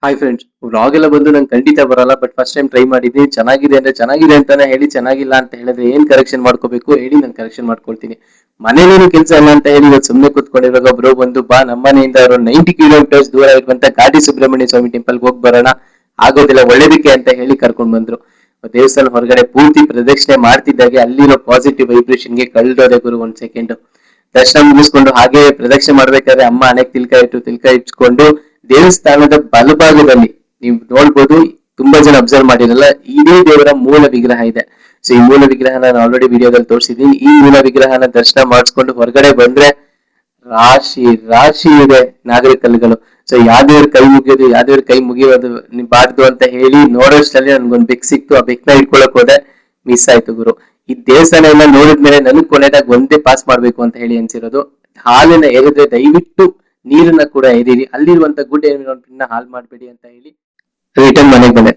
Hi friends, vlog ಎಲ್ಲ ಬಂದು ನಂಗೆ ಖಂಡಿತ ಬರಲ್ಲ. ಬಟ್ ಫಸ್ಟ್ ಟೈಮ್ ಟ್ರೈ ಮಾಡಿದ್ದೀನಿ. ಚೆನ್ನಾಗಿದೆ ಅಂದ್ರೆ ಚೆನ್ನಾಗಿದೆ ಅಂತಾನೆ ಹೇಳಿ, ಚೆನ್ನಾಗಿಲ್ಲ ಅಂತ ಹೇಳಿದ್ರೆ ಏನ್ ಕರೆಕ್ಷನ್ ಮಾಡ್ಕೋಬೇಕು ಹೇಳಿ, ನಾನು ಕರೆಕ್ಷನ್ ಮಾಡ್ಕೊಳ್ತೀನಿ. ಮನೇಲೇನು ಕೆಲಸ ಇಲ್ಲ ಅಂತ ಹೇಳಿ ಇವತ್ತು ಸುಮ್ಮನೆ ಕೂತ್ಕೊಂಡಿರುವಾಗ ಬ್ರೋ ಬಂದು ಬಾ ನಮ್ಮನೆಯಿಂದ ಅವರು 90 ಕಿಲೋಮೀಟರ್ಸ್ ದೂರ ಇರುವಂತ ಘಾಟಿ ಸುಬ್ರಹ್ಮಣ್ಯ ಸ್ವಾಮಿ ಟೆಂಪಲ್ ಹೋಗಿ ಬರೋಣ, ಆಗೋದಿಲ್ಲ ಒಳ್ಳೇದಕ್ಕೆ ಅಂತ ಹೇಳಿ ಕರ್ಕೊಂಡ್ ಬಂದ್ರು. ದೇವಸ್ಥಾನ ಹೊರಗಡೆ ಪೂರ್ತಿ ಪ್ರದಕ್ಷಿಣೆ ಮಾಡ್ತಿದ್ದಾಗೆ ಅಲ್ಲಿರೋ ಪಾಸಿಟಿವ್ ವೈಬ್ರೇಷನ್ಗೆ ಕಳ್ದೋದೆ ಗುರು ಒಂದ್ ಸೆಕೆಂಡ್. ದರ್ಶನ ಮುಗಿಸ್ಕೊಂಡು ಹಾಗೆ ಪ್ರದಕ್ಷಿಣೆ ಮಾಡ್ಬೇಕಾದ್ರೆ ಅಮ್ಮ ಹಣೆಗೆ ತಿಲ್ಕ ಇಟ್ಕೊಂಡು ದೇವಸ್ಥಾನದ ಬಲಭಾಗದಲ್ಲಿ ನೀವು ನೋಡ್ಬೋದು, ತುಂಬಾ ಜನ ಅಬ್ಸರ್ವ್ ಮಾಡಿರಲ್ಲ, ಇದೇ ದೇವರ ಮೂಲ ವಿಗ್ರಹ ಇದೆ. ಸೊ ಈ ಮೂಲ ವಿಗ್ರಹ ನಾನು ಆಲ್ರೆಡಿ ವಿಡಿಯೋದಲ್ಲಿ ತೋರಿಸಿದ್ದೀನಿ. ಈ ಮೂಲ ವಿಗ್ರಹನ ದರ್ಶನ ಮಾಡಿಸ್ಕೊಂಡು ಹೊರಗಡೆ ಬಂದ್ರೆ ರಾಶಿ ರಾಶಿ ಇದೆ ನಾಗರಿಕಲ್ಲುಗಳು. ಸೊ ಯಾವ್ದೇವ್ರ ಕೈ ಮುಗಿಯೋದು, ಯಾವ್ದೇವ್ರ ಕೈ ಮುಗಿಯೋದು ಬಾರ್ದು ಅಂತ ಹೇಳಿ ನೋಡೋಷ್ಟರಲ್ಲಿ ನನ್ಗೊಂದ್ ಬೆಕ್ ಸಿಕ್ತು. ಆ ಬೆಕ್ನ ಇಟ್ಕೊಳಕ್ ಹೋದೆ, ಮಿಸ್ ಆಯ್ತು ಗುರು. ಈ ದೇವಸ್ಥಾನ ಎಲ್ಲ ನೋಡಿದ್ಮೇಲೆ ನನಗ್ ಕೊನೆದಾಗ ಒಂದೇ ಪಾಸ್ ಮಾಡ್ಬೇಕು ಅಂತ ಹೇಳಿ ಅನ್ಸಿರೋದು. ಹಾಲನ್ನ ಎರೆದ್ರೆ ದಯವಿಟ್ಟು ನೀರನ್ನ ಕೂಡ ಎರೀರಿ, ಅಲ್ಲಿರುವಂತ ಗುಡ್ ಎನ್ವಿರಾನ್ಮೆಂಟ್ ನ ಹಾಳು ಮಾಡ್ಬೇಡಿ ಅಂತ ಹೇಳಿ ರಿಟರ್ನ್ ಮನೆಗೆ ಬಂದೆ.